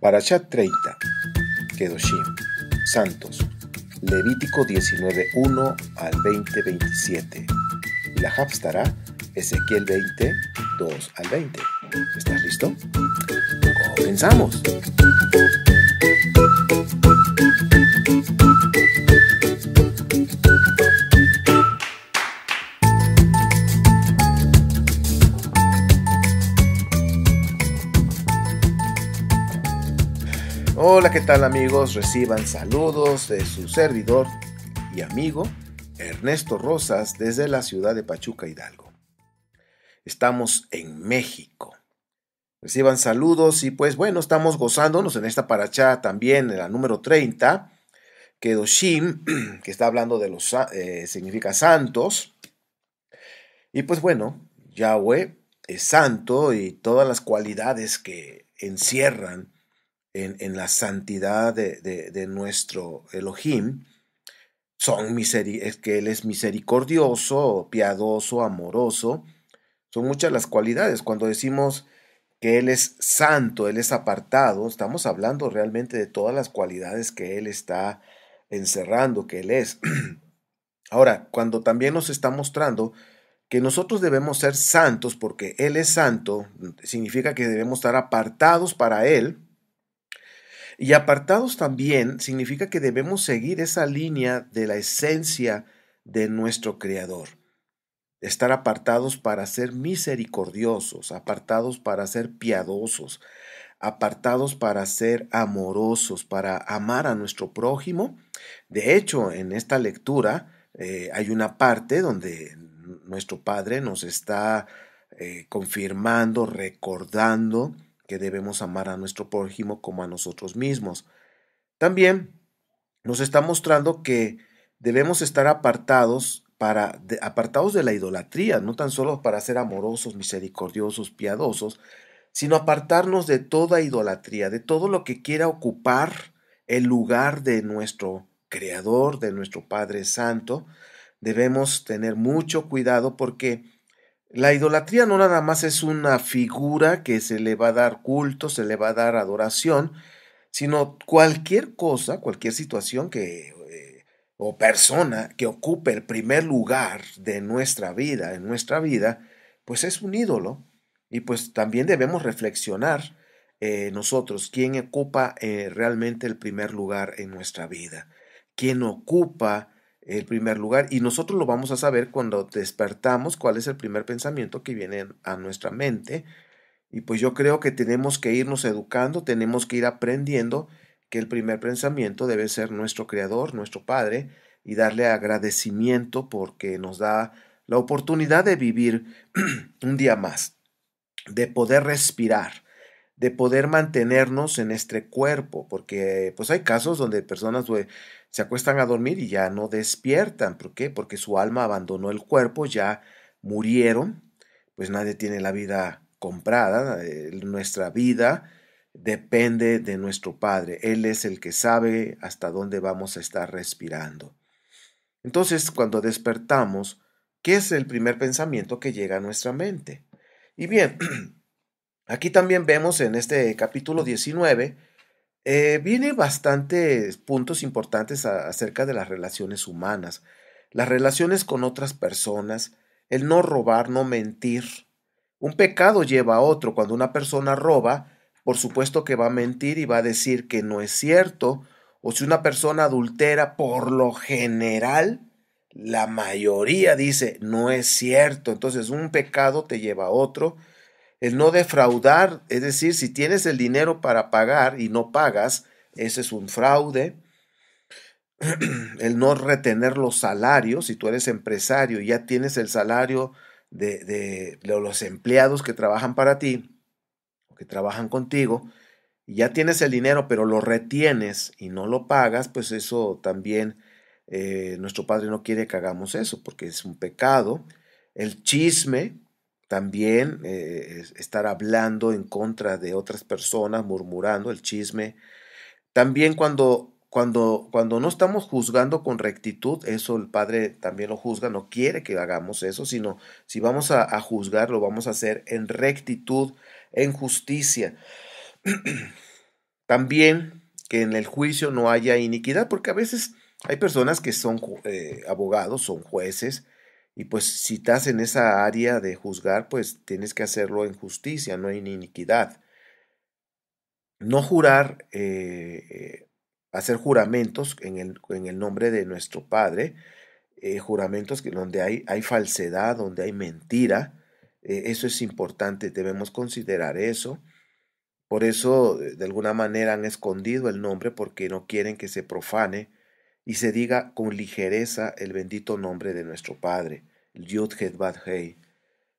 Parashat 30, Kedoshim, Santos, Levítico 19:1 al 20:27. Y la Haftará, Ezequiel 20:2 al 20. ¿Estás listo? ¡Comenzamos! Hola, ¿qué tal amigos? Reciban saludos de su servidor y amigo Ernesto Rosas desde la ciudad de Pachuca, Hidalgo. Estamos en México. Reciban saludos y pues bueno, estamos gozándonos en esta parashá también en la número 30, Kedoshim, que está hablando de los, significa santos. Y pues bueno, Yahweh es santo y todas las cualidades que encierran en la santidad de nuestro Elohim son es que Él es misericordioso, piadoso, amoroso. Son muchas las cualidades. Cuando decimos que Él es santo, Él es apartado, estamos hablando realmente de todas las cualidades que Él está encerrando, que Él es. Ahora, cuando también nos está mostrando que nosotros debemos ser santos porque Él es santo, significa que debemos estar apartados para Él. Y apartados también significa que debemos seguir esa línea de la esencia de nuestro Creador. Estar apartados para ser misericordiosos, apartados para ser piadosos, apartados para ser amorosos, para amar a nuestro prójimo. De hecho, en esta lectura hay una parte donde nuestro Padre nos está confirmando, recordando que debemos amar a nuestro prójimo como a nosotros mismos. También nos está mostrando que debemos estar apartados de la idolatría, no tan solo para ser amorosos, misericordiosos, piadosos, sino apartarnos de toda idolatría, de todo lo que quiera ocupar el lugar de nuestro Creador, de nuestro Padre Santo. Debemos tener mucho cuidado porque la idolatría no nada más es una figura que se le va a dar culto, se le va a dar adoración, sino cualquier cosa, cualquier situación o persona que ocupe el primer lugar de nuestra vida, en nuestra vida, pues es un ídolo. Y pues también debemos reflexionar nosotros, quién ocupa realmente el primer lugar en nuestra vida, quién ocupa el primer lugar, y nosotros lo vamos a saber cuando despertamos cuál es el primer pensamiento que viene a nuestra mente. Y pues yo creo que tenemos que irnos educando, tenemos que ir aprendiendo que el primer pensamiento debe ser nuestro Creador, nuestro Padre, y darle agradecimiento porque nos da la oportunidad de vivir un día más, de poder respirar, de poder mantenernos en este cuerpo, porque pues hay casos donde personas se acuestan a dormir y ya no despiertan. ¿Por qué? Porque su alma abandonó el cuerpo, ya murieron. Pues nadie tiene la vida comprada, nuestra vida depende de nuestro Padre. Él es el que sabe hasta dónde vamos a estar respirando. Entonces, cuando despertamos, ¿qué es el primer pensamiento que llega a nuestra mente? Y bien, aquí también vemos en este capítulo 19, viene bastantes puntos importantes acerca de las relaciones humanas, las relaciones con otras personas, el no robar, no mentir. Un pecado lleva a otro. Cuando una persona roba, por supuesto que va a mentir y va a decir que no es cierto. O si una persona adultera, por lo general, la mayoría dice no es cierto. Entonces un pecado te lleva a otro. El no defraudar, es decir, si tienes el dinero para pagar y no pagas, ese es un fraude. El no retener los salarios, si tú eres empresario y ya tienes el salario de los empleados que trabajan para ti, o que trabajan contigo, y ya tienes el dinero, pero lo retienes y no lo pagas, pues eso también, nuestro Padre no quiere que hagamos eso, porque es un pecado. El chisme, también estar hablando en contra de otras personas, murmurando, el chisme. También cuando no estamos juzgando con rectitud, eso el Padre también lo juzga, no quiere que hagamos eso, sino si vamos a juzgar, lo vamos a hacer en rectitud, en justicia. También que en el juicio no haya iniquidad, porque a veces hay personas que son abogados, son jueces, y pues si estás en esa área de juzgar, pues tienes que hacerlo en justicia, no en iniquidad. No jurar, hacer juramentos en el nombre de nuestro Padre, juramentos donde hay falsedad, donde hay mentira, eso es importante, debemos considerar eso. Por eso, de alguna manera, han escondido el nombre porque no quieren que se profane y se diga con ligereza el bendito nombre de nuestro Padre, el Yud Het Bad Hei.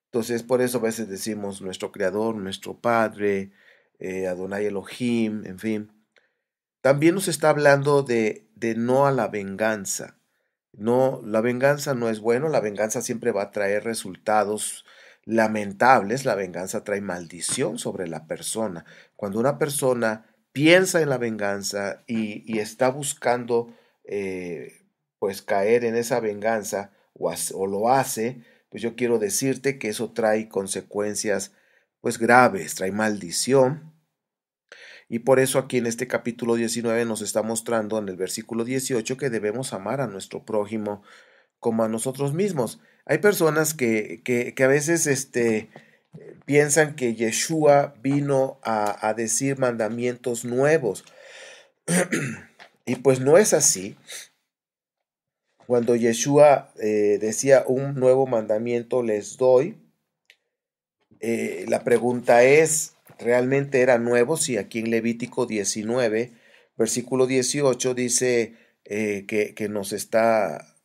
Entonces, por eso a veces decimos nuestro Creador, nuestro Padre, Adonai Elohim, en fin. También nos está hablando de no a la venganza. No, la venganza no es bueno, la venganza siempre va a traer resultados lamentables, la venganza trae maldición sobre la persona. Cuando una persona piensa en la venganza y está buscando pues caer en esa venganza o lo hace, pues yo quiero decirte que eso trae consecuencias pues graves, trae maldición. Y por eso aquí en este capítulo 19 nos está mostrando en el versículo 18 que debemos amar a nuestro prójimo como a nosotros mismos. Hay personas que a veces piensan que Yeshua vino a decir mandamientos nuevos. Y pues no es así. Cuando Yeshua decía un nuevo mandamiento les doy, la pregunta es, ¿realmente era nuevo? Si aquí en Levítico 19, versículo 18 dice que nos está,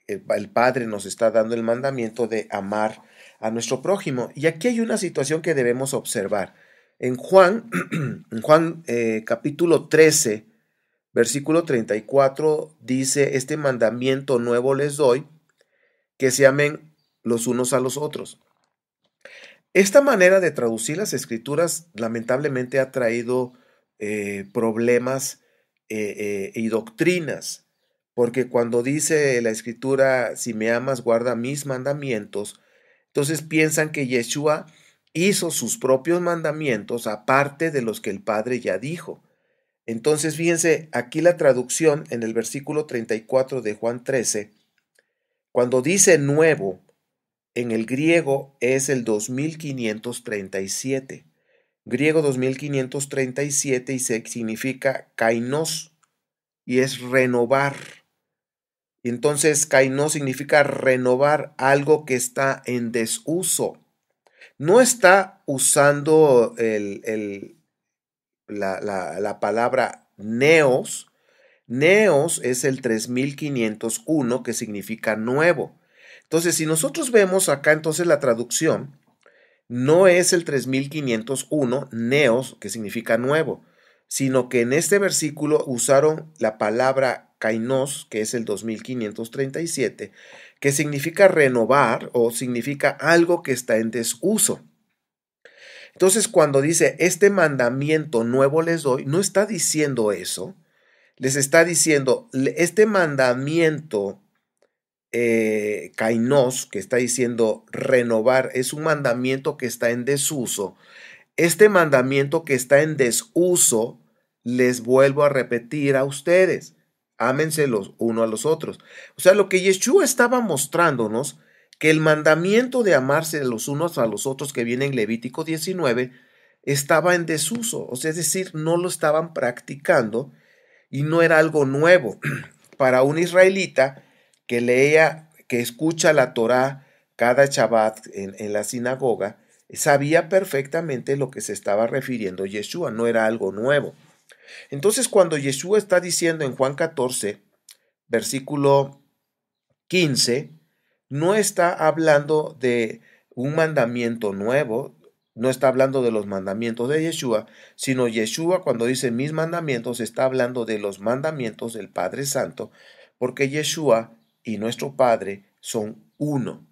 el Padre nos está dando el mandamiento de amar a nuestro prójimo. Y aquí hay una situación que debemos observar. En Juan, en Juan capítulo 13, versículo 34, dice, este mandamiento nuevo les doy, que se amen los unos a los otros. Esta manera de traducir las escrituras lamentablemente ha traído problemas y doctrinas, porque cuando dice la escritura, si me amas, guarda mis mandamientos, entonces piensan que Yeshua hizo sus propios mandamientos aparte de los que el Padre ya dijo. Entonces, fíjense, aquí la traducción en el versículo 34 de Juan 13, cuando dice nuevo, en el griego es el 2537. Griego 2537 y significa kainos y es renovar. Entonces, kainos significa renovar algo que está en desuso. No está usando la palabra neos. Neos es el 3501 que significa nuevo. Entonces, si nosotros vemos acá entonces la traducción, no es el 3501, neos, que significa nuevo, sino que en este versículo usaron la palabra kainos, que es el 2537, que significa renovar o significa algo que está en desuso. Entonces, cuando dice, este mandamiento nuevo les doy, no está diciendo eso, les está diciendo, este mandamiento kainos, que está diciendo renovar, es un mandamiento que está en desuso. Este mandamiento que está en desuso, les vuelvo a repetir a ustedes, ámense los uno a los otros. O sea, lo que Yeshua estaba mostrándonos, que el mandamiento de amarse los unos a los otros que viene en Levítico 19, estaba en desuso, o sea, es decir, no lo estaban practicando y no era algo nuevo. Para un israelita que leía, que escucha la Torá cada Shabbat en la sinagoga, sabía perfectamente lo que se estaba refiriendo Yeshua, no era algo nuevo. Entonces, cuando Yeshua está diciendo en Juan 14, versículo 15, no está hablando de un mandamiento nuevo, no está hablando de los mandamientos de Yeshua, sino Yeshua cuando dice mis mandamientos está hablando de los mandamientos del Padre Santo, porque Yeshua y nuestro Padre son uno,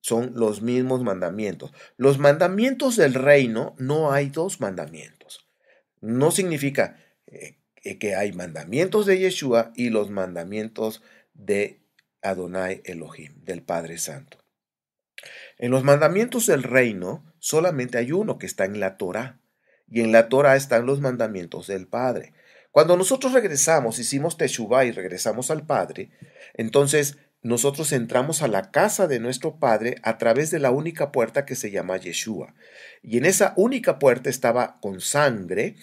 son los mismos mandamientos. Los mandamientos del reino no hay dos mandamientos. No significa que hay mandamientos de Yeshua y los mandamientos de Adonai Elohim, del Padre Santo. En los mandamientos del reino solamente hay uno que está en la Torá. y en la Torá están los mandamientos del Padre. Cuando nosotros regresamos, hicimos Teshuvá y regresamos al Padre, entonces nosotros entramos a la casa de nuestro Padre a través de la única puerta que se llama Yeshua. Y en esa única puerta estaba con sangre,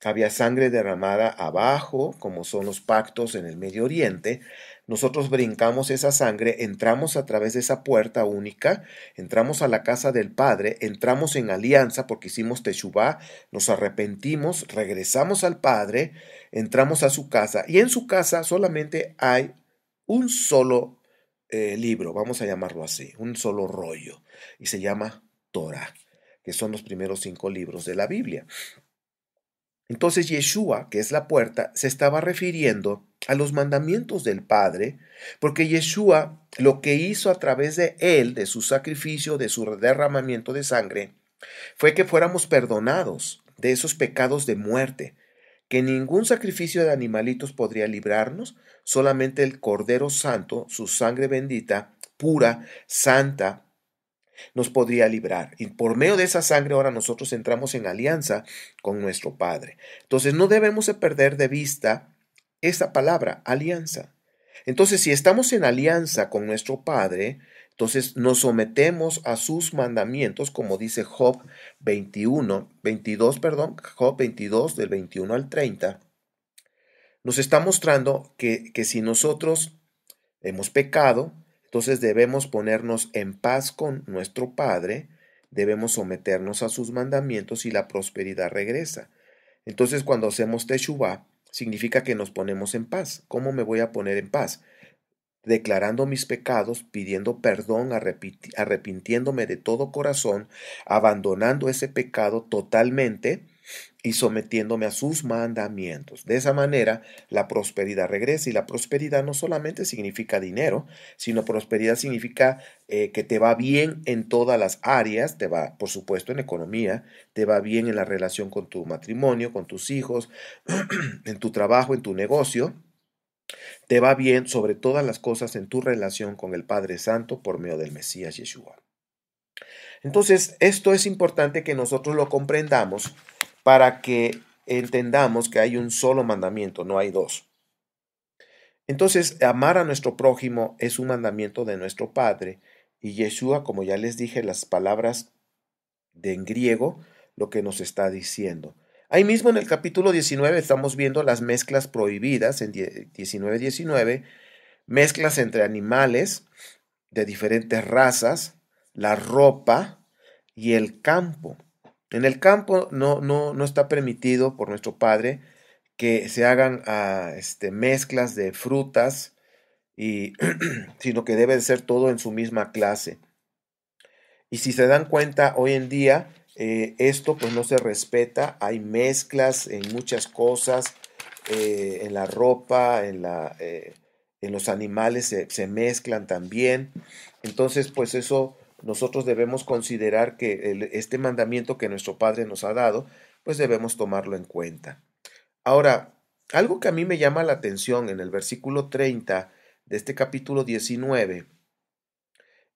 había sangre derramada abajo, como son los pactos en el Medio Oriente. Nosotros brincamos esa sangre, entramos a través de esa puerta única, entramos a la casa del Padre, entramos en alianza porque hicimos Teshuvá, nos arrepentimos, regresamos al Padre, entramos a su casa y en su casa solamente hay un solo libro, vamos a llamarlo así, un solo rollo, y se llama Torah, que son los primeros 5 libros de la Biblia. Entonces Yeshua, que es la puerta, se estaba refiriendo a los mandamientos del Padre, porque Yeshua lo que hizo a través de él, de su sacrificio, de su derramamiento de sangre, fue que fuéramos perdonados de esos pecados de muerte, que ningún sacrificio de animalitos podría librarnos, solamente el Cordero Santo, su sangre bendita, pura, santa, nos podría librar. Y por medio de esa sangre ahora nosotros entramos en alianza con nuestro Padre. Entonces no debemos de perder de vista esa palabra, alianza. Entonces si estamos en alianza con nuestro Padre, entonces nos sometemos a sus mandamientos, como dice Job 22, Job 22 del 21 al 30. Nos está mostrando que si nosotros hemos pecado, entonces debemos ponernos en paz con nuestro Padre, debemos someternos a sus mandamientos y la prosperidad regresa. Entonces cuando hacemos Teshuvá, significa que nos ponemos en paz. ¿Cómo me voy a poner en paz? Declarando mis pecados, pidiendo perdón, arrepintiéndome de todo corazón, abandonando ese pecado totalmente y sometiéndome a sus mandamientos. De esa manera, la prosperidad regresa y la prosperidad no solamente significa dinero, sino prosperidad significa que te va bien en todas las áreas, te va, por supuesto, en economía, te va bien en la relación con tu matrimonio, con tus hijos, en tu trabajo, en tu negocio. Te va bien sobre todas las cosas en tu relación con el Padre Santo por medio del Mesías Yeshua. Entonces, esto es importante que nosotros lo comprendamos para que entendamos que hay un solo mandamiento, no hay dos. Entonces, amar a nuestro prójimo es un mandamiento de nuestro Padre y Yeshua, como ya les dije, las palabras de en griego, lo que nos está diciendo. Ahí mismo en el capítulo 19 estamos viendo las mezclas prohibidas en 19:19, mezclas entre animales de diferentes razas, la ropa y el campo. En el campo no está permitido por nuestro Padre que se hagan mezclas de frutas, sino que debe ser todo en su misma clase. Y si se dan cuenta, hoy en día esto pues no se respeta, hay mezclas en muchas cosas, en la ropa, en los animales se mezclan también. Entonces pues eso nosotros debemos considerar que este mandamiento que nuestro Padre nos ha dado, pues debemos tomarlo en cuenta. Ahora, algo que a mí me llama la atención en el versículo 30 de este capítulo 19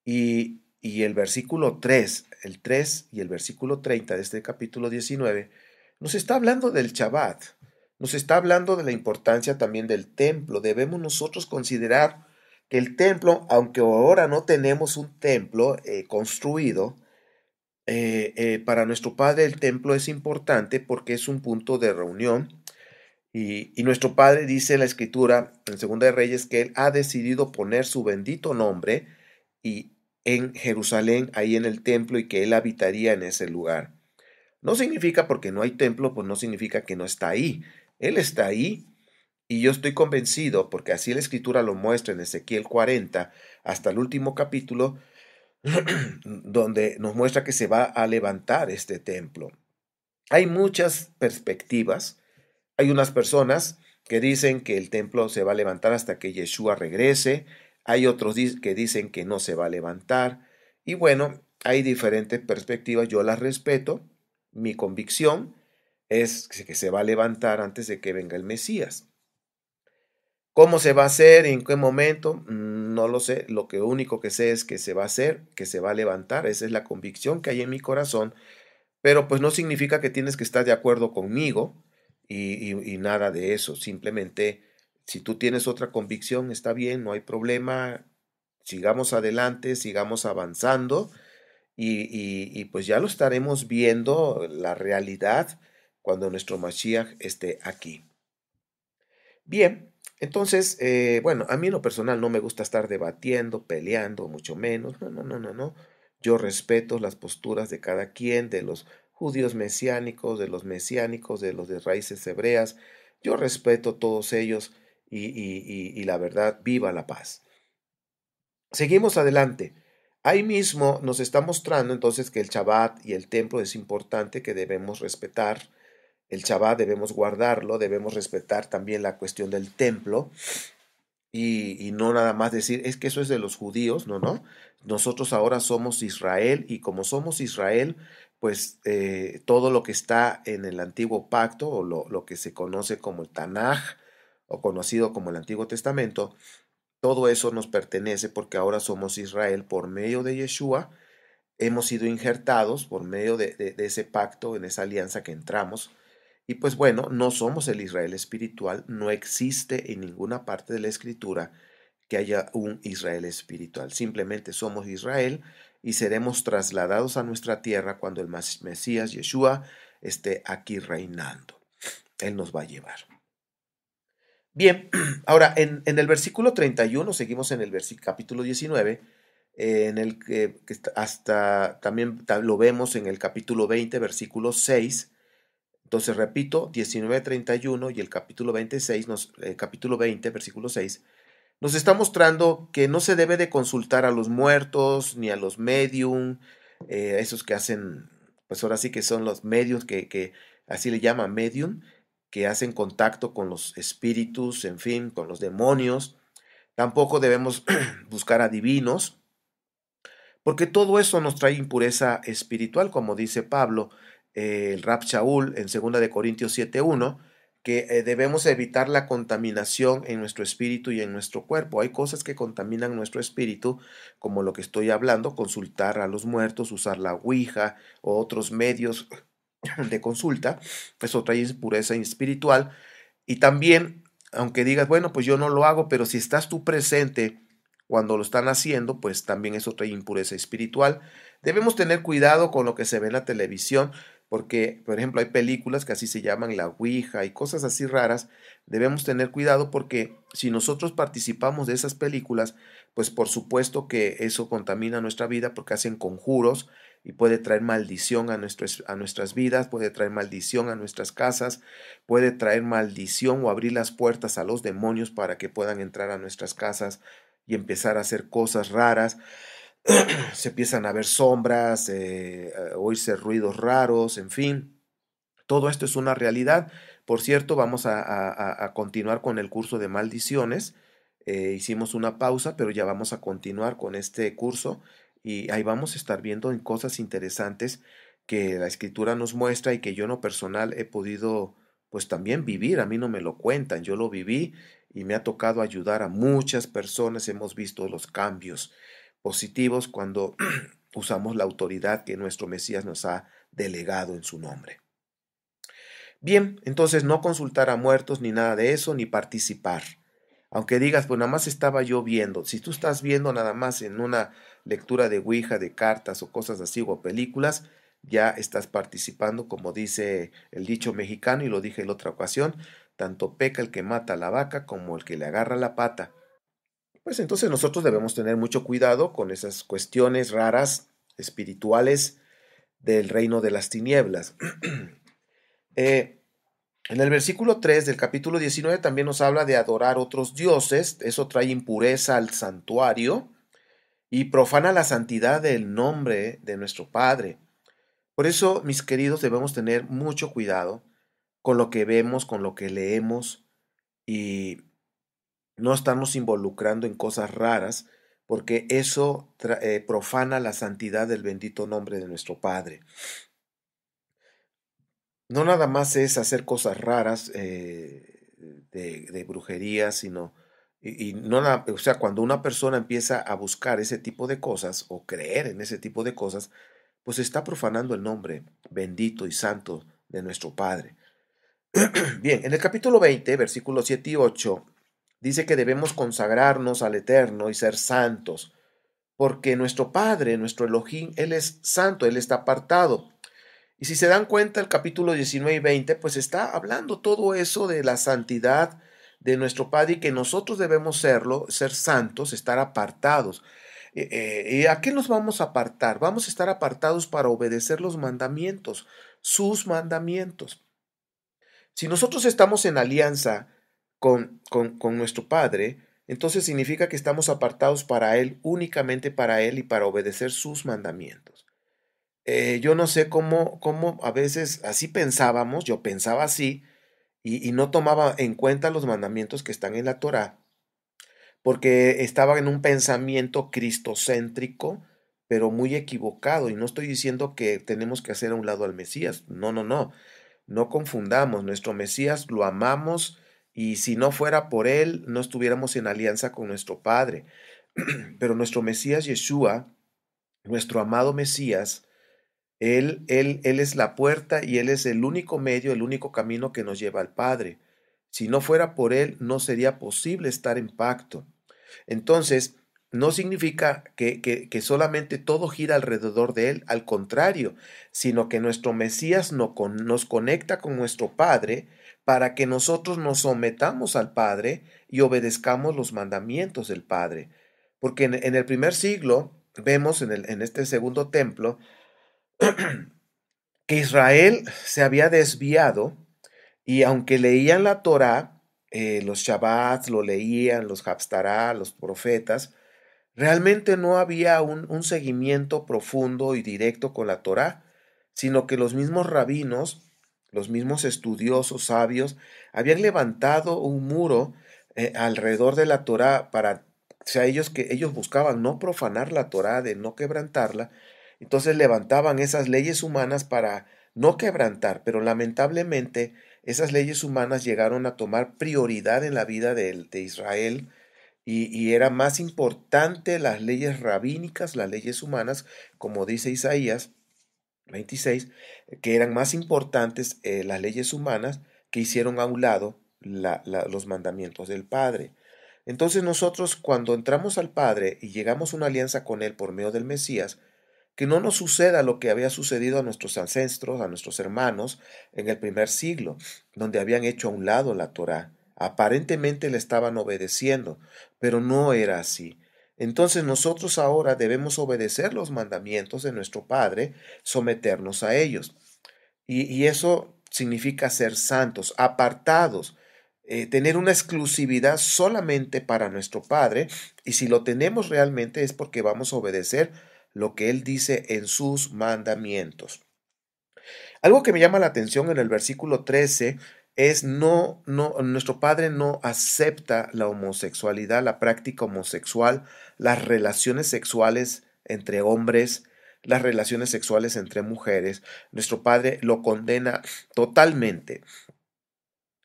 y el versículo 3, el 3 y el versículo 30 de este capítulo 19, nos está hablando del Shabbat, nos está hablando de la importancia también del templo. Debemos nosotros considerar que el templo, aunque ahora no tenemos un templo construido, para nuestro Padre el templo es importante porque es un punto de reunión. Y nuestro Padre dice en la Escritura, en Segunda de Reyes, que Él ha decidido poner su bendito nombre y en Jerusalén, ahí en el templo, y que Él habitaría en ese lugar. No significa porque no hay templo, pues no significa que no está ahí. Él está ahí y yo estoy convencido, porque así la Escritura lo muestra en Ezequiel 40 hasta el último capítulo, donde nos muestra que se va a levantar este templo. Hay muchas perspectivas. Hay unas personas que dicen que el templo se va a levantar hasta que Yeshua regrese. Hay otros que dicen que no se va a levantar. Y bueno, hay diferentes perspectivas. Yo las respeto. Mi convicción es que se va a levantar antes de que venga el Mesías. ¿Cómo se va a hacer? ¿En qué momento? No lo sé. Lo único que sé es que se va a hacer, que se va a levantar. Esa es la convicción que hay en mi corazón. Pero pues no significa que tienes que estar de acuerdo conmigo y nada de eso. Simplemente, si tú tienes otra convicción, está bien, no hay problema. Sigamos adelante, sigamos avanzando pues ya lo estaremos viendo la realidad cuando nuestro Mashiach esté aquí. Bien, entonces, bueno, a mí en lo personal no me gusta estar debatiendo, peleando, mucho menos. No, no, no, no, no. Yo respeto las posturas de cada quien, de los judíos mesiánicos, de los mesiánicos, de los de raíces hebreas. Yo respeto a todos ellos y la verdad, viva la paz. Seguimos adelante. Ahí mismo nos está mostrando entonces que el Shabbat y el templo es importante, que debemos respetar. El Shabbat debemos guardarlo, debemos respetar también la cuestión del templo y no nada más decir, es que eso es de los judíos, no, no. Nosotros ahora somos Israel y como somos Israel, pues todo lo que está en el antiguo pacto o lo que se conoce como el Tanaj o conocido como el Antiguo Testamento, todo eso nos pertenece porque ahora somos Israel por medio de Yeshua, hemos sido injertados por medio de ese pacto, en esa alianza que entramos. Y pues bueno, no somos el Israel espiritual, no existe en ninguna parte de la escritura que haya un Israel espiritual. Simplemente somos Israel y seremos trasladados a nuestra tierra cuando el Mesías Yeshua esté aquí reinando. Él nos va a llevar. Bien, ahora en el versículo 31, seguimos en el capítulo 19, en el que hasta también lo vemos en el capítulo 20, versículo 6. Entonces, repito, 19:31 y el capítulo 26, capítulo 20, versículo 6, nos está mostrando que no se debe de consultar a los muertos ni a los medium, esos que hacen, pues ahora sí que son los medios que así le llaman medium, que hacen contacto con los espíritus, en fin, con los demonios. Tampoco debemos buscar adivinos, porque todo eso nos trae impureza espiritual, como dice Pablo, el Rab Shaul en 2 de Corintios 7:1, que debemos evitar la contaminación en nuestro espíritu y en nuestro cuerpo. Hay cosas que contaminan nuestro espíritu, como lo que estoy hablando, consultar a los muertos, usar la ouija o otros medios de consulta. Eso trae impureza espiritual. Y también, aunque digas, bueno, pues yo no lo hago, pero si estás tú presente cuando lo están haciendo, pues también eso trae impureza espiritual. Debemos tener cuidado con lo que se ve en la televisión, porque, por ejemplo, hay películas que así se llaman la Ouija y cosas así raras. Debemos tener cuidado porque si nosotros participamos de esas películas, pues por supuesto que eso contamina nuestra vida porque hacen conjuros y puede traer maldición a nuestras vidas, puede traer maldición a nuestras casas, puede traer maldición o abrir las puertas a los demonios para que puedan entrar a nuestras casas y empezar a hacer cosas raras. Se empiezan a ver sombras, oírse ruidos raros, en fin. Todo esto es una realidad. Por cierto, vamos a continuar con el curso de maldiciones. Hicimos una pausa, pero ya vamos a continuar con este curso y ahí vamos a estar viendo en cosas interesantes que la escritura nos muestra y que yo en lo personal he podido pues también vivir. A mí no me lo cuentan, yo lo viví y me ha tocado ayudar a muchas personas. Hemos visto los cambios positivos cuando usamos la autoridad que nuestro Mesías nos ha delegado en su nombre. Bien, entonces no consultar a muertos ni nada de eso, ni participar. Aunque digas, pues nada más estaba yo viendo. Si tú estás viendo nada más en una lectura de Ouija, de cartas o cosas así, o películas, ya estás participando, como dice el dicho mexicano, y lo dije en la otra ocasión, tanto peca el que mata a la vaca como el que le agarra la pata. Pues entonces nosotros debemos tener mucho cuidado con esas cuestiones raras, espirituales del reino de las tinieblas. En el versículo 3 del capítulo 19 también nos habla de adorar otros dioses. Eso trae impureza al santuario y profana la santidad del nombre de nuestro Padre. Por eso, mis queridos, debemos tener mucho cuidado con lo que vemos, con lo que leemos y no estarnos involucrando en cosas raras, porque eso profana la santidad del bendito nombre de nuestro Padre. No nada más es hacer cosas raras de brujería, sino, y no o sea, cuando una persona empieza a buscar ese tipo de cosas o creer en ese tipo de cosas, pues está profanando el nombre bendito y santo de nuestro Padre. Bien, en el capítulo 20, versículos 7 y 8, dice que debemos consagrarnos al Eterno y ser santos, porque nuestro Padre, nuestro Elohim, Él es santo, Él está apartado. Y si se dan cuenta, el capítulo 19 y 20, pues está hablando todo eso de la santidad de nuestro Padre y que nosotros debemos serlo, ser santos, estar apartados. ¿Y a qué nos vamos a apartar? Vamos a estar apartados para obedecer los mandamientos, sus mandamientos. Si nosotros estamos en alianza con nuestro Padre, entonces significa que estamos apartados para Él, únicamente para Él y para obedecer sus mandamientos. Yo no sé cómo a veces así pensábamos, yo pensaba así, y no tomaba en cuenta los mandamientos que están en la Torá, porque estaba en un pensamiento cristocéntrico, pero muy equivocado. Y no estoy diciendo que tenemos que hacer a un lado al Mesías. No, no, no. No confundamos. Nuestro Mesías lo amamos y si no fuera por él, no estuviéramos en alianza con nuestro Padre. Pero nuestro Mesías Yeshua, nuestro amado Mesías, él es la puerta y Él es el único medio, el único camino que nos lleva al Padre. Si no fuera por Él, no sería posible estar en pacto. Entonces, no significa que solamente todo gira alrededor de Él, al contrario, sino que nuestro Mesías nos conecta con nuestro Padre para que nosotros nos sometamos al Padre y obedezcamos los mandamientos del Padre. Porque en el primer siglo, vemos en este segundo templo, que Israel se había desviado y aunque leían la Torá, los Shabbats lo leían, los Haftará, los profetas, realmente no había un seguimiento profundo y directo con la Torá, sino que los mismos rabinos, los mismos estudiosos sabios, habían levantado un muro alrededor de la Torá para, o sea, ellos buscaban no profanar la Torá, de no quebrantarla, entonces levantaban esas leyes humanas para no quebrantar, pero lamentablemente esas leyes humanas llegaron a tomar prioridad en la vida de Israel y era más importante las leyes rabínicas, las leyes humanas, como dice Isaías 26, que eran más importantes las leyes humanas que hicieron a un lado los mandamientos del Padre. Entonces nosotros cuando entramos al Padre y llegamos a una alianza con Él por medio del Mesías, que no nos suceda lo que había sucedido a nuestros ancestros, a nuestros hermanos en el primer siglo, donde habían hecho a un lado la Torá. Aparentemente le estaban obedeciendo, pero no era así. Entonces nosotros ahora debemos obedecer los mandamientos de nuestro Padre, someternos a ellos. Y eso significa ser santos, apartados, tener una exclusividad solamente para nuestro Padre, y si lo tenemos realmente es porque vamos a obedecer lo que Él dice en sus mandamientos. Algo que me llama la atención en el versículo 13 es nuestro Padre no acepta la homosexualidad, la práctica homosexual, las relaciones sexuales entre hombres, las relaciones sexuales entre mujeres. Nuestro Padre lo condena totalmente.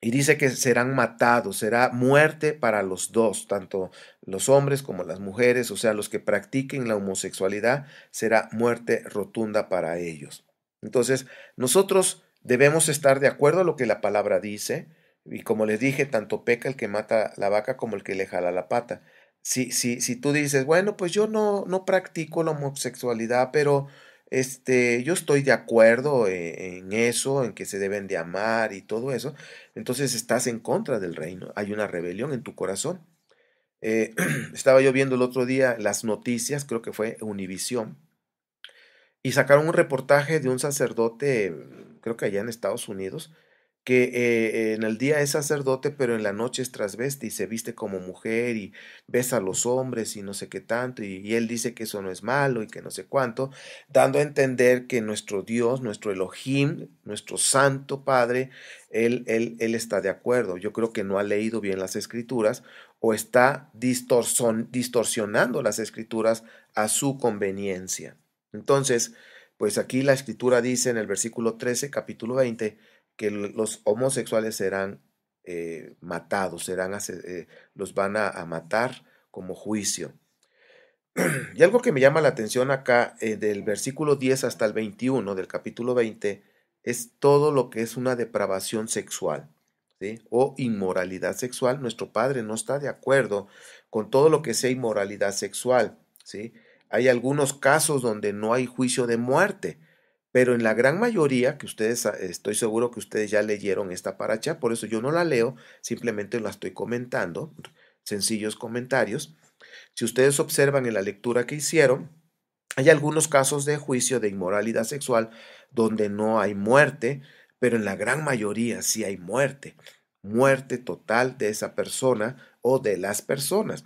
Y dice que serán matados, será muerte para los dos, tanto los hombres como las mujeres, o sea, los que practiquen la homosexualidad, será muerte rotunda para ellos. Entonces, nosotros debemos estar de acuerdo a lo que la palabra dice, y como les dije, tanto peca el que mata la vaca como el que le jala la pata. Si tú dices, bueno, pues yo no practico la homosexualidad, pero yo estoy de acuerdo en eso, en que se deben de amar y todo eso, entonces estás en contra del reino. Hay una rebelión en tu corazón. Eh, Estaba yo viendo el otro día las noticias, creo que fue Univisión, y sacaron un reportaje de un sacerdote, creo que allá en Estados Unidos, que en el día es sacerdote, pero en la noche es transvesti y se viste como mujer y besa a los hombres y no sé qué tanto, y él dice que eso no es malo y que no sé cuánto, dando a entender que nuestro Dios, nuestro Elohim, nuestro Santo Padre, él está de acuerdo. Yo creo que no ha leído bien las escrituras o está distorsionando las escrituras a su conveniencia. Entonces, pues aquí la escritura dice en el versículo 13, capítulo 20, que los homosexuales serán matados, los van a matar como juicio. Y algo que me llama la atención acá, del versículo 10 hasta el 21 del capítulo 20, es todo lo que es una depravación sexual, ¿sí? O inmoralidad sexual. Nuestro Padre no está de acuerdo con todo lo que sea inmoralidad sexual, ¿sí? Hay algunos casos donde no hay juicio de muerte, pero en la gran mayoría, que ustedes, estoy seguro que ustedes ya leyeron esta paracha, por eso yo no la leo, simplemente la estoy comentando, sencillos comentarios. Si ustedes observan en la lectura que hicieron, hay algunos casos de juicio de inmoralidad sexual donde no hay muerte, pero en la gran mayoría sí hay muerte, muerte total de esa persona o de las personas,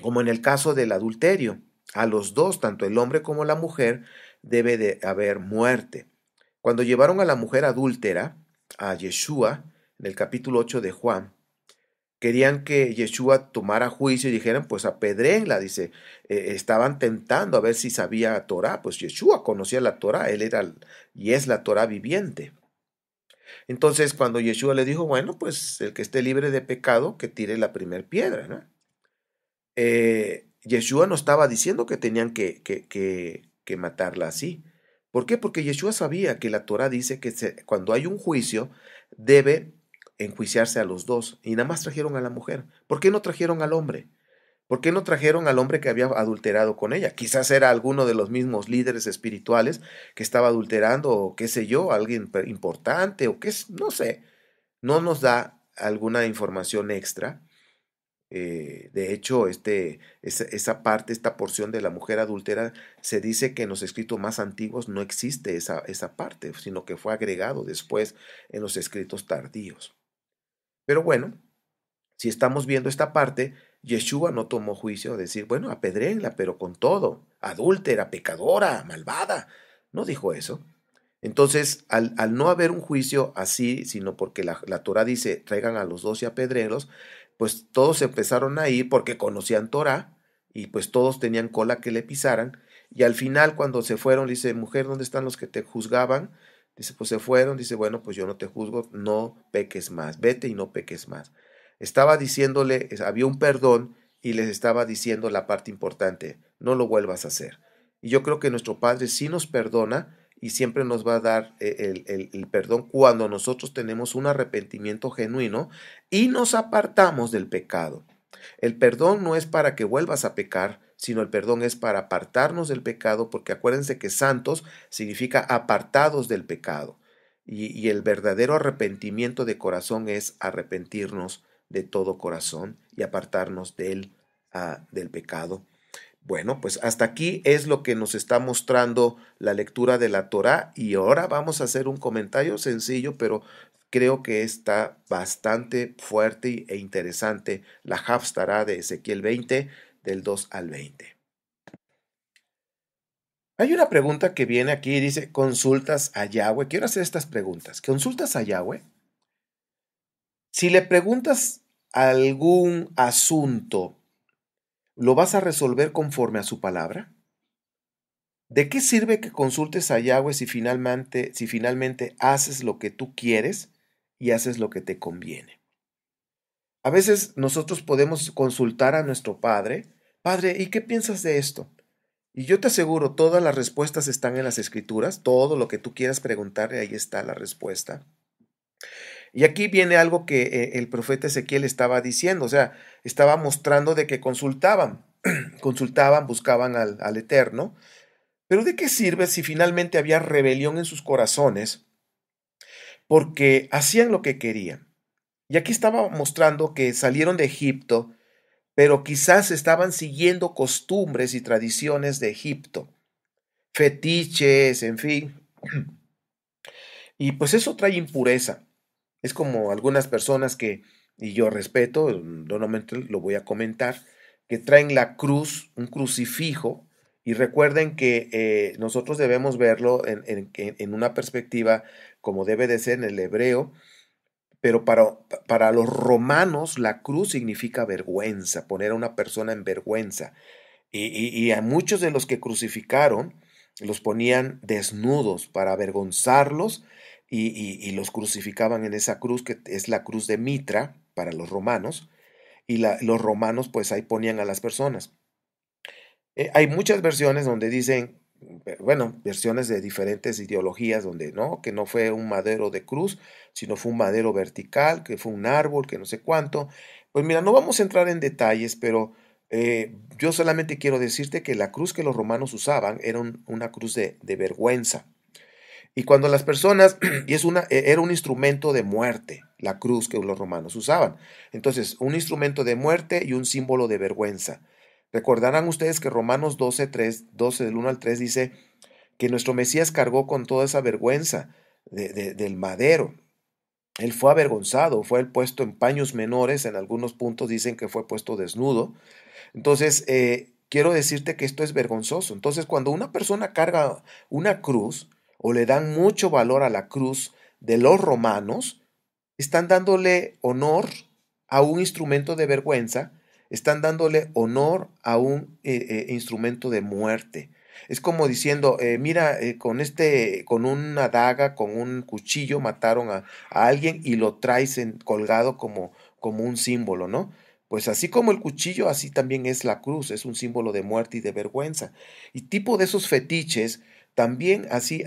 como en el caso del adulterio. A los dos, tanto el hombre como la mujer, debe de haber muerte. Cuando llevaron a la mujer adúltera, a Yeshua, en el capítulo 8 de Juan, querían que Yeshua tomara juicio y dijeran, pues apedréenla, dice, estaban tentando a ver si sabía Torah, pues Yeshua conocía la Torah, él era y es la Torah viviente. Entonces, cuando Yeshua le dijo, bueno, pues el que esté libre de pecado, que tire la primer piedra, ¿no? Yeshua no estaba diciendo que tenían que matarla así. ¿Por qué? Porque Yeshua sabía que la Torah dice que cuando hay un juicio, debe enjuiciarse a los dos. Y nada más trajeron a la mujer. ¿Por qué no trajeron al hombre? ¿Por qué no trajeron al hombre que había adulterado con ella? Quizás era alguno de los mismos líderes espirituales que estaba adulterando, o qué sé yo, alguien importante, o qué, no sé. No nos da alguna información extra. De hecho, esa parte, esta porción de la mujer adúltera, se dice que en los escritos más antiguos no existe esa parte, sino que fue agregado después en los escritos tardíos. Pero bueno, si estamos viendo esta parte, Yeshua no tomó juicio de decir, bueno, apedréenla, pero con todo, adúltera, pecadora, malvada. No dijo eso. Entonces, al no haber un juicio así, sino porque la Torah dice, traigan a los dos y apedréenlos, pues todos empezaron a ir porque conocían Torah y pues todos tenían cola que le pisaran. Y al final, cuando se fueron, dice, mujer, ¿dónde están los que te juzgaban? Dice, pues se fueron. Dice, bueno, pues yo no te juzgo, no peques más, vete y no peques más. Estaba diciéndole, había un perdón y les estaba diciendo la parte importante, no lo vuelvas a hacer. Y yo creo que nuestro Padre sí nos perdona y siempre nos va a dar el perdón cuando nosotros tenemos un arrepentimiento genuino y nos apartamos del pecado. El perdón no es para que vuelvas a pecar, sino el perdón es para apartarnos del pecado, porque acuérdense que santos significa apartados del pecado. Y el verdadero arrepentimiento de corazón es arrepentirnos de todo corazón y apartarnos del pecado. Bueno, pues hasta aquí es lo que nos está mostrando la lectura de la Torá, y ahora vamos a hacer un comentario sencillo, pero creo que está bastante fuerte e interesante, la Haftará de Ezequiel 20, del 2 al 20. Hay una pregunta que viene aquí y dice, ¿consultas a Yahweh? Quiero hacer estas preguntas. ¿Consultas a Yahweh? Si le preguntas algún asunto, ¿lo vas a resolver conforme a su palabra? ¿De qué sirve que consultes a Yahweh si finalmente haces lo que tú quieres y haces lo que te conviene? A veces nosotros podemos consultar a nuestro Padre, Padre, ¿y qué piensas de esto? Y yo te aseguro, todas las respuestas están en las Escrituras, todo lo que tú quieras preguntarle, ahí está la respuesta. Y aquí viene algo que el profeta Ezequiel estaba diciendo, o sea, estaba mostrando de que consultaban, consultaban, buscaban al Eterno. Pero ¿de qué sirve si finalmente había rebelión en sus corazones? Porque hacían lo que querían. Y aquí estaba mostrando que salieron de Egipto, pero quizás estaban siguiendo costumbres y tradiciones de Egipto, fetiches, en fin. Y pues eso trae impureza. Es como algunas personas que, y yo respeto, normalmente lo voy a comentar, que traen la cruz, un crucifijo, y recuerden que nosotros debemos verlo en una perspectiva como debe de ser en el hebreo, pero para los romanos la cruz significa vergüenza, poner a una persona en vergüenza. Y a muchos de los que crucificaron los ponían desnudos para avergonzarlos y los crucificaban en esa cruz que es la cruz de Mitra para los romanos, y los romanos pues ahí ponían a las personas. Hay muchas versiones donde dicen, bueno, versiones de diferentes ideologías donde no, que no fue un madero de cruz, sino fue un madero vertical, que fue un árbol, que no sé cuánto. Pues mira, no vamos a entrar en detalles, pero yo solamente quiero decirte que la cruz que los romanos usaban era una cruz de vergüenza. Y cuando las personas, y era un instrumento de muerte, la cruz que los romanos usaban. Entonces, un instrumento de muerte y un símbolo de vergüenza. Recordarán ustedes que Romanos 12 del 1 al 3 dice que nuestro Mesías cargó con toda esa vergüenza del madero. Él fue avergonzado, fue puesto en paños menores, en algunos puntos dicen que fue puesto desnudo. Entonces, quiero decirte que esto es vergonzoso. Entonces, cuando una persona carga una cruz o le dan mucho valor a la cruz de los romanos, están dándole honor a un instrumento de vergüenza, están dándole honor a un instrumento de muerte. Es como diciendo, mira, con una daga, con un cuchillo, mataron a alguien y lo traes colgado como un símbolo, ¿no? Pues así como el cuchillo, así también es la cruz, es un símbolo de muerte y de vergüenza. Y tipo de esos fetiches, también así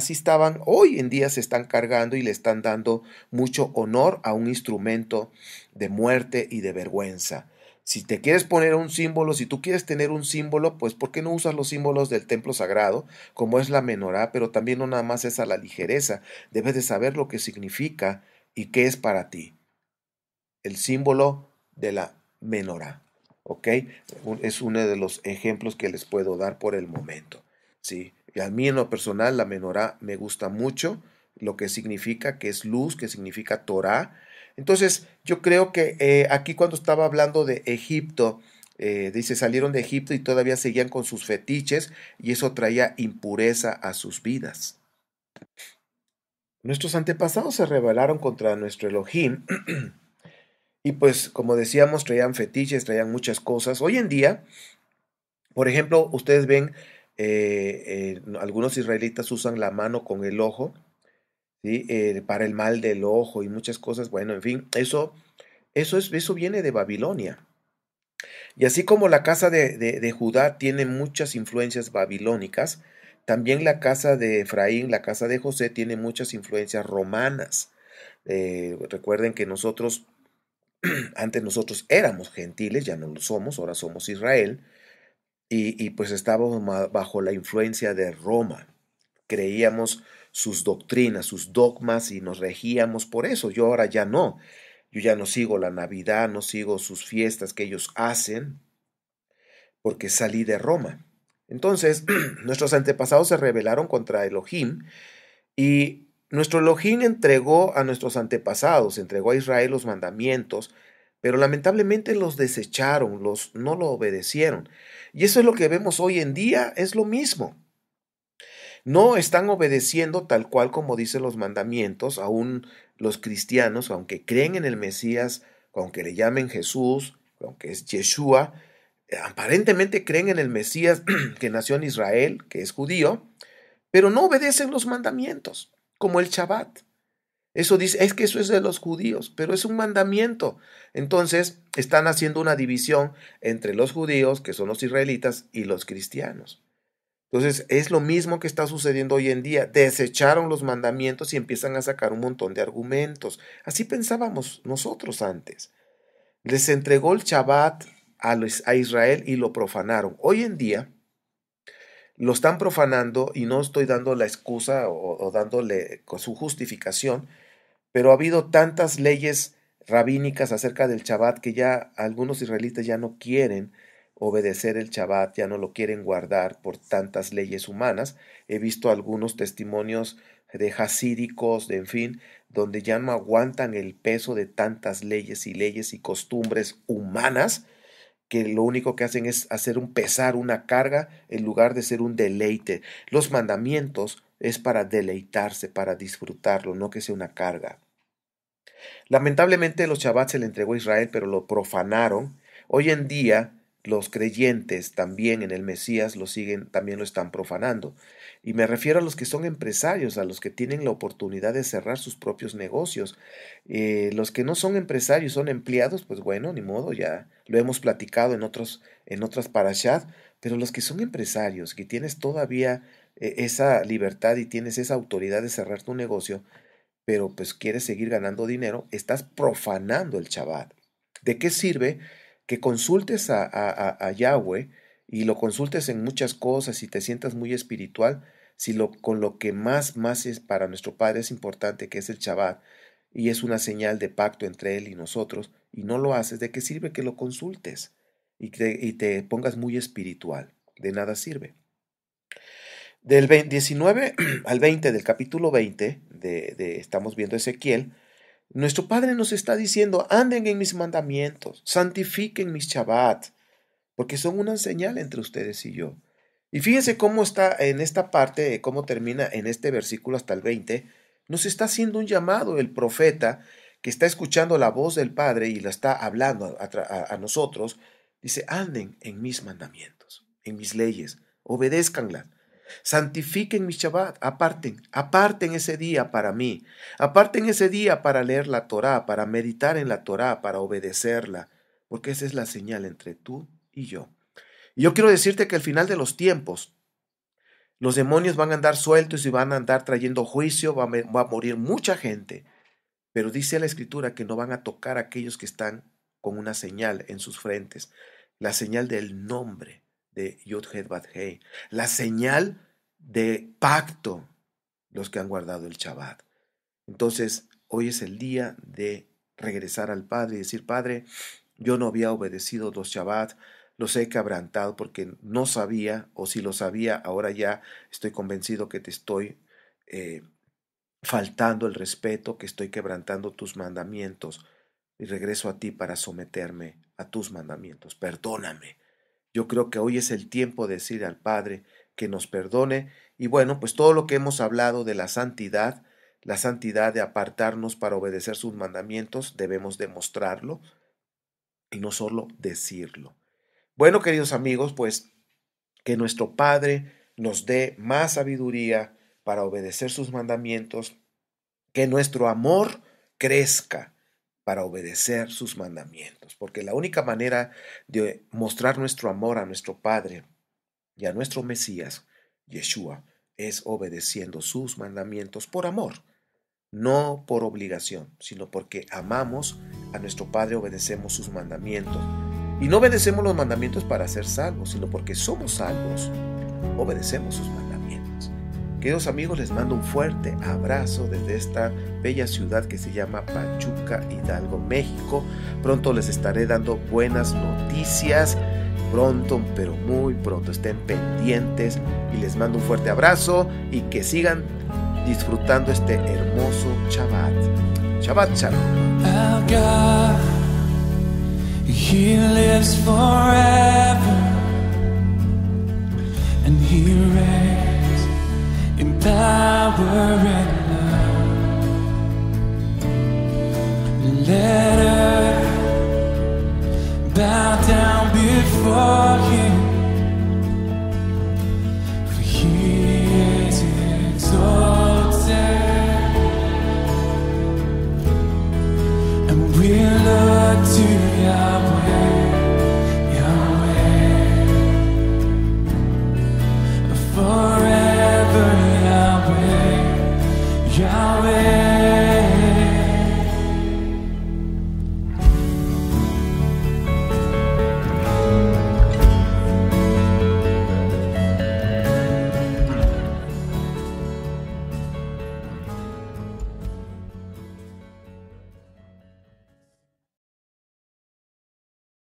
estaban, hoy en día se están cargando y le están dando mucho honor a un instrumento de muerte y de vergüenza. Si te quieres poner un símbolo, si tú quieres tener un símbolo, pues ¿por qué no usas los símbolos del templo sagrado, como es la menorá? Pero también no nada más es a la ligereza, debes de saber lo que significa y qué es para ti. El símbolo de la menorá, ¿ok? Es uno de los ejemplos que les puedo dar por el momento, ¿sí? Y a mí en lo personal la menorá me gusta mucho, lo que significa que es luz, que significa Torah. Entonces yo creo que aquí cuando estaba hablando de Egipto, dice, salieron de Egipto y todavía seguían con sus fetiches y eso traía impureza a sus vidas. Nuestros antepasados se rebelaron contra nuestro Elohim. Y pues, como decíamos, traían fetiches, traían muchas cosas. Hoy en día, por ejemplo, ustedes ven, algunos israelitas usan la mano con el ojo, ¿sí? Para el mal del ojo y muchas cosas. Bueno, en fin, eso viene de Babilonia. Y así como la casa de Judá tiene muchas influencias babilónicas, también la casa de Efraín, la casa de José, tiene muchas influencias romanas. Recuerden que antes nosotros éramos gentiles, ya no lo somos, ahora somos Israel, y pues estábamos bajo la influencia de Roma. Creíamos sus doctrinas, sus dogmas y nos regíamos por eso. Yo ahora ya no. Yo ya no sigo la Navidad, no sigo sus fiestas que ellos hacen, porque salí de Roma. Entonces, nuestros antepasados se rebelaron contra Elohim y nuestro Elohim entregó a nuestros antepasados, entregó a Israel los mandamientos, pero lamentablemente los desecharon, no lo obedecieron. Y eso es lo que vemos hoy en día, es lo mismo. No están obedeciendo tal cual como dicen los mandamientos, aún los cristianos, aunque creen en el Mesías, aunque le llamen Jesús, aunque es Yeshua, aparentemente creen en el Mesías que nació en Israel, que es judío, pero no obedecen los mandamientos, como el Shabbat. Eso dice, es que eso es de los judíos, pero es un mandamiento. Entonces, están haciendo una división entre los judíos, que son los israelitas, y los cristianos. Entonces, es lo mismo que está sucediendo hoy en día. Desecharon los mandamientos y empiezan a sacar un montón de argumentos. Así pensábamos nosotros antes. Les entregó el Shabbat a Israel y lo profanaron. Hoy en día, lo están profanando y no estoy dando la excusa o dándole su justificación, pero ha habido tantas leyes rabínicas acerca del Shabbat que ya algunos israelitas ya no quieren obedecer el Shabbat, ya no lo quieren guardar por tantas leyes humanas. He visto algunos testimonios de hasídicos, en fin, donde ya no aguantan el peso de tantas leyes y costumbres humanas que lo único que hacen es hacer un pesar, una carga, en lugar de ser un deleite. Los mandamientos es para deleitarse, para disfrutarlo, no que sea una carga. Lamentablemente los Shabbat se le entregó a Israel, pero lo profanaron. Hoy en día los creyentes también en el Mesías también lo están profanando. Y me refiero a los que son empresarios, a los que tienen la oportunidad de cerrar sus propios negocios. Los que no son empresarios, son empleados, pues bueno, ni modo, ya lo hemos platicado en otras parashat, pero los que son empresarios, que tienes todavía esa libertad y tienes esa autoridad de cerrar tu negocio, pero pues quieres seguir ganando dinero, estás profanando el Shabbat. ¿De qué sirve que consultes a Yahweh y lo consultes en muchas cosas y te sientas muy espiritual, si con lo que más es para nuestro Padre es importante, que es el Shabbat, y es una señal de pacto entre Él y nosotros, y no lo haces? ¿De qué sirve que lo consultes y te pongas muy espiritual? De nada sirve. Del 19 al 20 del capítulo 20, estamos viendo Ezequiel, nuestro Padre nos está diciendo: anden en mis mandamientos, santifiquen mis Shabbat, porque son una señal entre ustedes y yo. Y fíjense cómo está en esta parte, cómo termina en este versículo hasta el 20, nos está haciendo un llamado el profeta que está escuchando la voz del Padre y la está hablando a nosotros. Dice: anden en mis mandamientos, en mis leyes, obedézcanlas. Santifiquen mi Shabbat, aparten ese día para mí, aparten ese día para leer la Torá, para meditar en la Torá, para obedecerla, porque esa es la señal entre tú y yo. Y yo quiero decirte que al final de los tiempos, los demonios van a andar sueltos y van a andar trayendo juicio, va a morir mucha gente, pero dice la Escritura que no van a tocar a aquellos que están con una señal en sus frentes, la señal del nombre de Yod-Heh-Vav-Heh, la señal de pacto, los que han guardado el Shabbat. Entonces, hoy es el día de regresar al Padre y decir: Padre, yo no había obedecido los Shabbat, los he quebrantado porque no sabía, o si lo sabía, ahora ya estoy convencido que te estoy faltando el respeto, que estoy quebrantando tus mandamientos, y regreso a ti para someterme a tus mandamientos. Perdóname. Yo creo que hoy es el tiempo de decir al Padre que nos perdone. Y bueno, pues todo lo que hemos hablado de la santidad de apartarnos para obedecer sus mandamientos, debemos demostrarlo y no solo decirlo. Bueno, queridos amigos, pues que nuestro Padre nos dé más sabiduría para obedecer sus mandamientos, que nuestro amor crezca para obedecer sus mandamientos, porque la única manera de mostrar nuestro amor a nuestro Padre y a nuestro Mesías, Yeshua, es obedeciendo sus mandamientos por amor, no por obligación, sino porque amamos a nuestro Padre, obedecemos sus mandamientos. Y no obedecemos los mandamientos para ser salvos, sino porque somos salvos, obedecemos sus mandamientos. Queridos amigos, les mando un fuerte abrazo desde esta bella ciudad que se llama Pachuca, Hidalgo, México. Pronto les estaré dando buenas noticias, pronto, pero muy pronto. Estén pendientes y les mando un fuerte abrazo y que sigan disfrutando este hermoso Shabbat. Shabbat Shalom. Our God, He lives forever, and He reigns in power